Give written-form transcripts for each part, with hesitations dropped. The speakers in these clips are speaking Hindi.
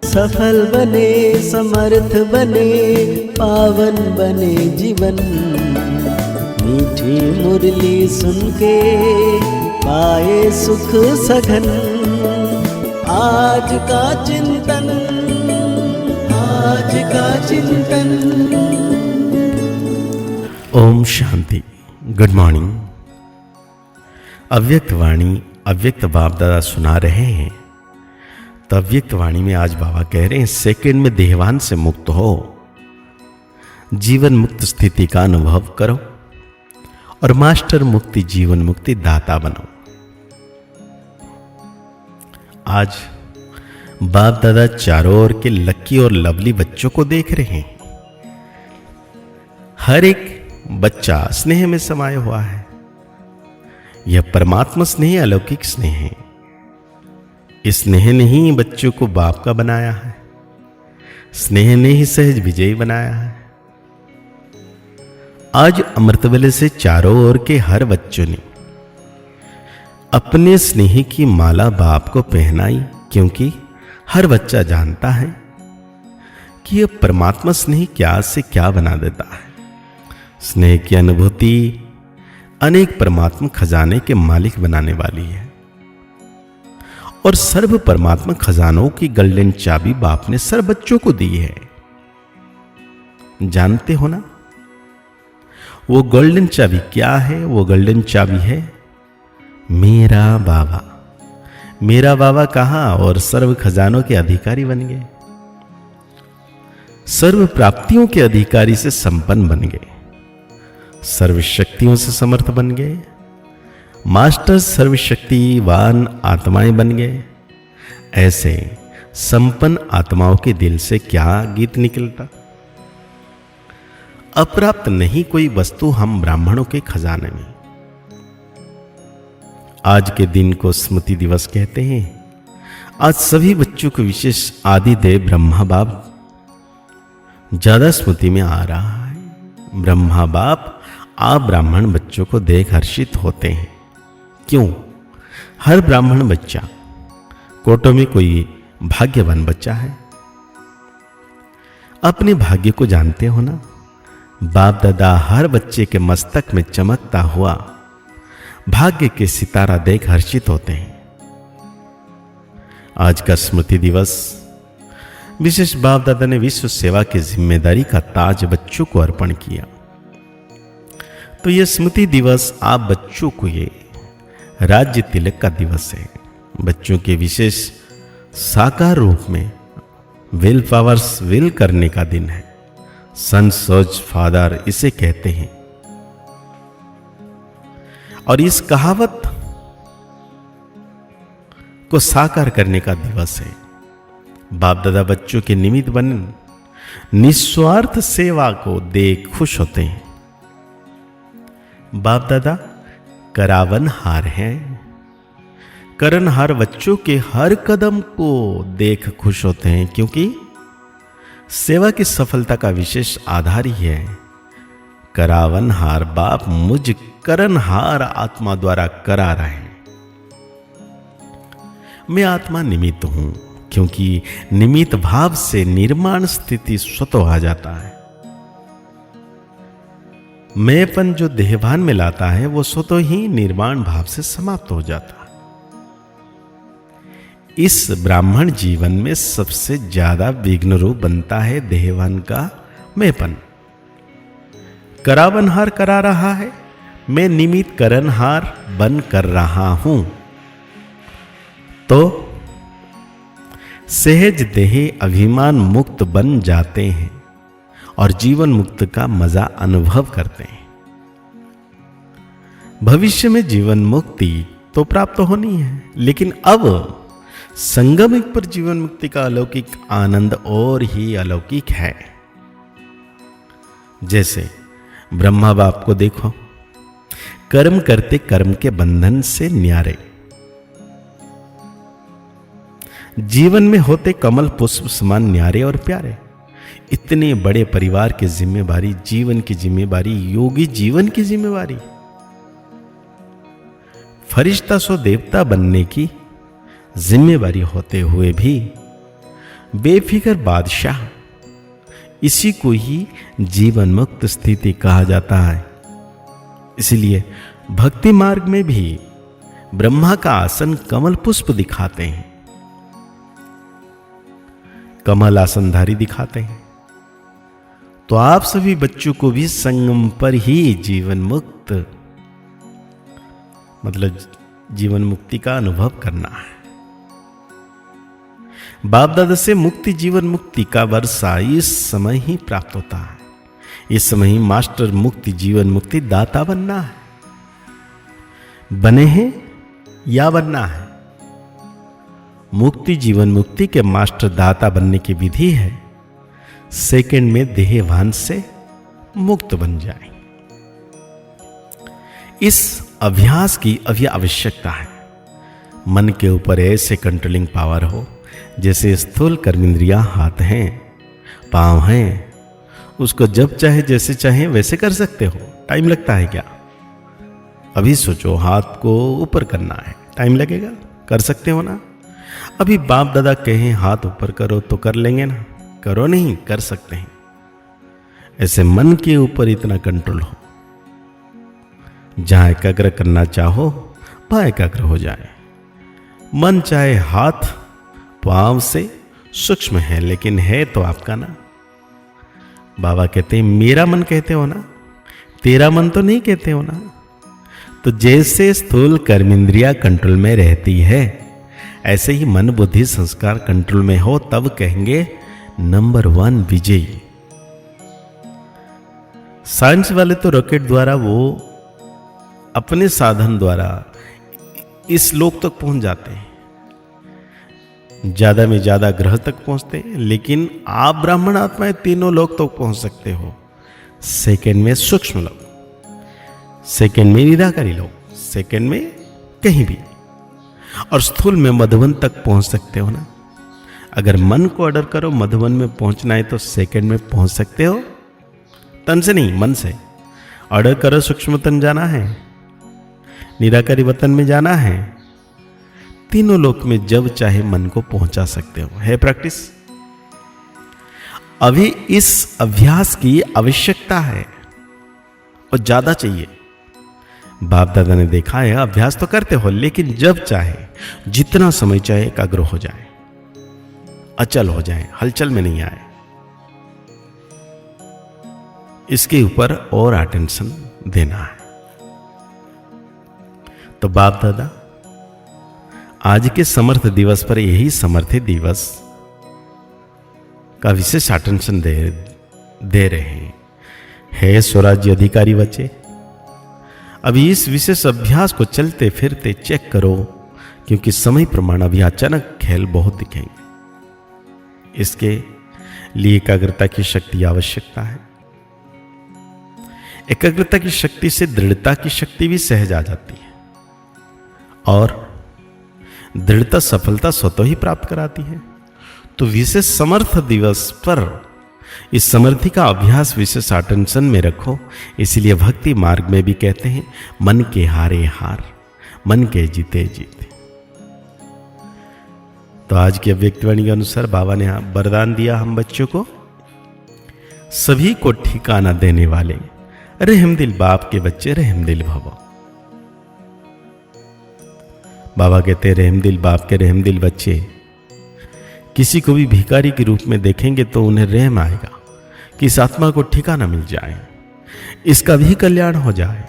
सफल बने, समर्थ बने, पावन बने जीवन। मीठी मुरली सुन के पाए सुख सघन। आज का चिंतन, आज का चिंतन। ओम शांति। Good morning. अव्यक्त वाणी अव्यक्त बाप दादा सुना रहे हैं। तो अव्यक्त वाणी में आज बाबा कह रहे हैं, सेकंड में देहवान से मुक्त हो, जीवन मुक्त स्थिति का अनुभव करो और मास्टर मुक्ति जीवन मुक्ति दाता बनो। आज बाप दादा चारों ओर के लक्की और लवली बच्चों को देख रहे हैं। हर एक बच्चा स्नेह में समाया हुआ है। यह परमात्मा स्नेह, अलौकिक स्नेह है। इस स्नेह ने ही बच्चों को बाप का बनाया है। स्नेह ने ही सहज विजयी बनाया है। आज अमृत वेले से चारों ओर के हर बच्चों ने अपने स्नेह की माला बाप को पहनाई, क्योंकि हर बच्चा जानता है कि यह परमात्मा स्नेह क्या से क्या बना देता है। स्नेह की अनुभूति अनेक परमात्मा खजाने के मालिक बनाने वाली है और सर्व परमात्मा खजानों की गोल्डन चाबी बाप ने सर्व बच्चों को दी है। जानते हो ना वो गोल्डन चाबी क्या है? वो गोल्डन चाबी है मेरा बाबा। मेरा बाबा कहा और सर्व खजानों के अधिकारी बन गए, सर्व प्राप्तियों के अधिकारी से संपन्न बन गए, सर्व शक्तियों से समर्थ बन गए, मास्टर सर्वशक्तिवान आत्माएं बन गए। ऐसे संपन्न आत्माओं के दिल से क्या गीत निकलता? अप्राप्त नहीं कोई वस्तु हम ब्राह्मणों के खजाने में। आज के दिन को स्मृति दिवस कहते हैं। आज सभी बच्चों को विशेष आदि देव ब्रह्मा बाप ज्यादा स्मृति में आ रहा है। ब्रह्मा बाप आप ब्राह्मण बच्चों को देख हर्षित होते हैं। क्यों? हर ब्राह्मण बच्चा कोटों में कोई भाग्यवान बच्चा है। अपने भाग्य को जानते हो ना? बाप दादा हर बच्चे के मस्तक में चमकता हुआ भाग्य के सितारा देख हर्षित होते हैं। आज का स्मृति दिवस विशेष बाप दादा ने विश्व सेवा की जिम्मेदारी का ताज बच्चों को अर्पण किया। तो यह स्मृति दिवस आप बच्चों को ये राज्य तिलक का दिवस है। बच्चों के विशेष साकार रूप में विल पावर्स विल करने का दिन है। सन सोच फादर इसे कहते हैं और इस कहावत को साकार करने का दिवस है। बाप दादा बच्चों के निमित्त बन निस्वार्थ सेवा को देख खुश होते हैं। बाप दादा करावनहार हैं। करनहार बच्चों के हर कदम को देख खुश होते हैं, क्योंकि सेवा की सफलता का विशेष आधार ही है करावनहार बाप मुझ करनहार आत्मा द्वारा करा रहे हैं। मैं आत्मा निमित्त हूं, क्योंकि निमित्त भाव से निर्माण स्थिति स्वतः आ जाता है। मैंपन जो देहभान में लाता है वो स्वतः ही निर्माण भाव से समाप्त हो जाता है। इस ब्राह्मण जीवन में सबसे ज्यादा विघ्न रूप बनता है देहभान का मैंपन। करावनहार करा रहा है, मैं निमित्त करनहार बन कर रहा हूं, तो सहज देह अभिमान मुक्त बन जाते हैं और जीवन मुक्त का मजा अनुभव करते हैं। भविष्य में जीवन मुक्ति तो प्राप्त होनी है, लेकिन अब संगम युग पर जीवन मुक्ति का अलौकिक आनंद और ही अलौकिक है। जैसे ब्रह्मा बाप को देखो, कर्म करते कर्म के बंधन से न्यारे, जीवन में होते कमल पुष्प समान न्यारे और प्यारे। इतने बड़े परिवार की जिम्मेवारी, जीवन की जिम्मेवारी, योगी जीवन की जिम्मेवारी, फरिश्ता सो देवता बनने की जिम्मेवारी होते हुए भी बेफिक्र बादशाह, इसी को ही जीवन मुक्त स्थिति कहा जाता है। इसलिए भक्ति मार्ग में भी ब्रह्मा का आसन कमल पुष्प दिखाते हैं, कमल आसनधारी दिखाते हैं। तो आप सभी बच्चों को भी संगम पर ही जीवन मुक्त, मतलब जीवन मुक्ति का अनुभव करना है। बाप दादा से मुक्ति जीवन मुक्ति का वर्षा इस समय ही प्राप्त होता है। इस समय ही मास्टर मुक्ति जीवन मुक्ति दाता बनना है। बने हैं या बनना है। मुक्ति जीवन मुक्ति के मास्टर दाता बनने की विधि है, सेकंड में देहभान से मुक्त बन जाए। इस अभ्यास की अभी आवश्यकता है। मन के ऊपर ऐसे कंट्रोलिंग पावर हो जैसे स्थूल कर्मेंद्रियां हाथ हैं, पांव हैं, उसको जब चाहे जैसे चाहे वैसे कर सकते हो। टाइम लगता है क्या? अभी सोचो, हाथ को ऊपर करना है, टाइम लगेगा? कर सकते हो ना? अभी बाप दादा कहें हाथ ऊपर करो तो कर लेंगे ना? करो नहीं, कर सकते हैं। ऐसे मन के ऊपर इतना कंट्रोल हो, जहां एकाग्र करना चाहो वहां एकाग्र हो जाए। मन चाहे हाथ पांव से सूक्ष्म है, लेकिन है तो आपका ना। बाबा कहते हैं मेरा मन कहते हो ना, तेरा मन तो नहीं कहते हो ना। तो जैसे स्थूल कर्मेंद्रिया कंट्रोल में रहती है, ऐसे ही मन बुद्धि संस्कार कंट्रोल में हो, तब कहेंगे नंबर 1 विजयी। साइंस वाले तो रॉकेट द्वारा वो अपने साधन द्वारा इस लोक तक पहुंच जाते हैं, ज्यादा में ज्यादा ग्रह तक पहुंचते हैं, लेकिन आप ब्राह्मण आत्माएं तीनों लोक तक पहुंच सकते हो। सेकंड में सूक्ष्म लोक, सेकंड में निराकारी लोक, सेकंड में कहीं भी, और स्थूल में मधुवन तक पहुंच सकते हो ना। अगर मन को ऑर्डर करो मधुवन में पहुंचना है तो सेकंड में पहुंच सकते हो। तन से नहीं, मन से ऑर्डर करो। सूक्ष्म तन जाना है, निराकारी वतन में जाना है, तीनों लोक में जब चाहे मन को पहुंचा सकते हो। है प्रैक्टिस। अभी इस अभ्यास की आवश्यकता है और ज्यादा चाहिए। बाप दादा ने देखा है, अभ्यास तो करते हो, लेकिन जब चाहे जितना समय चाहे एकाग्र हो जाए, अचल हो जाए, हलचल में नहीं आए, इसके ऊपर और अटेंशन देना है। तो बाप दादा आज के समर्थ दिवस पर यही समर्थ दिवस का विशेष अटेंशन दे रहे हैं। है स्वराज्य अधिकारी बच्चे, अभी इस विशेष अभ्यास को चलते फिरते चेक करो, क्योंकि समय प्रमाण अभी अचानक खेल बहुत दिखेंगे। इसके लिए एकाग्रता की शक्ति आवश्यकता है। एकाग्रता की शक्ति से दृढ़ता की शक्ति भी सहज आ जाती है, और दृढ़ता सफलता स्वतः ही प्राप्त कराती है। तो विशेष समर्थ दिवस पर इस समर्थि का अभ्यास विशेष अटेंशन में रखो। इसलिए भक्ति मार्ग में भी कहते हैं मन के हारे हार, मन के जीते जीते। तो आज की अव्यक्तवाणी के अनुसार बाबा ने वरदान दिया हम बच्चों को, सभी को ठिकाना देने वाले रहमदिल बाप के बच्चे रहमदिल भवो। बाबा कहते रहमदिल बाप के रहमदिल बच्चे किसी को भी भिखारी के रूप में देखेंगे तो उन्हें रहम आएगा कि इस आत्मा को ठिकाना मिल जाए, इसका भी कल्याण हो जाए।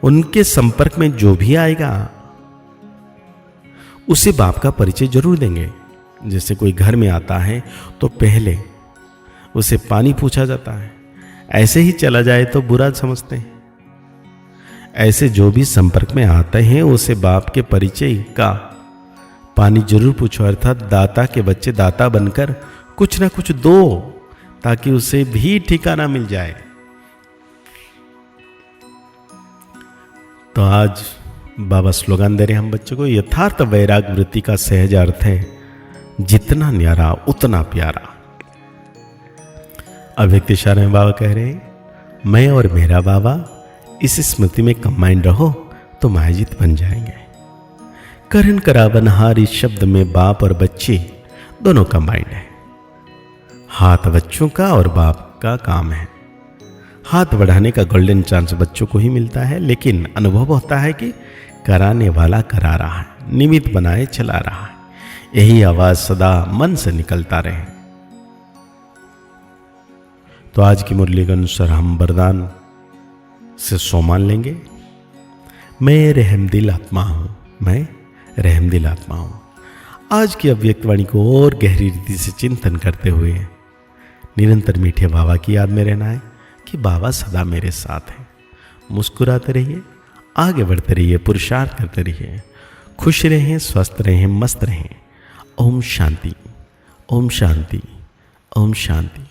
उनके संपर्क में जो भी आएगा उसे बाप का परिचय जरूर देंगे। जैसे कोई घर में आता है तो पहले उसे पानी पूछा जाता है, ऐसे ही चला जाए तो बुरा समझते हैं। ऐसे जो भी संपर्क में आते हैं उसे बाप के परिचय का पानी जरूर पूछो, अर्थात दाता के बच्चे दाता बनकर कुछ ना कुछ दो, ताकि उसे भी ठिकाना मिल जाए। तो आज बाबा स्लोगन दे रहे हम बच्चों को, यथार्थ वैराग वृत्ति का सहज अर्थ है जितना न्यारा उतना प्यारा। अव्यक्त इशारे में बाबा कह रहे हैं मैं और मेरा बाबा इस स्मृति में कंबाइंड रहो तो मायाजीत बन जाएंगे। करण करावनहार इस शब्द में बाप और बच्चे दोनों कंबाइंड है। हाथ बच्चों का और बाप का काम है। हाथ बढ़ाने का गोल्डन चांस बच्चों को ही मिलता है, लेकिन अनुभव होता है कि कराने वाला करा रहा है, निमित्त बनाए चला रहा है। यही आवाज सदा मन से निकलता रहे। तो आज की मुरली के अनुसार हम वरदान से सोमान लेंगे। मैं रहमदिल आत्मा हूं, मैं रहमदिल आत्मा हूं। आज की अव्यक्त वाणी को और गहरी रीति से चिंतन करते हुए निरंतर मीठे बाबा की याद में रहना है कि बाबा सदा मेरे साथ हैं। मुस्कुराते रहिए, आगे बढ़ते रहिए, पुरुषार्थ करते रहिए, खुश रहें, स्वस्थ रहें, मस्त रहें। ओम शांति, ओम शांति, ओम शांति।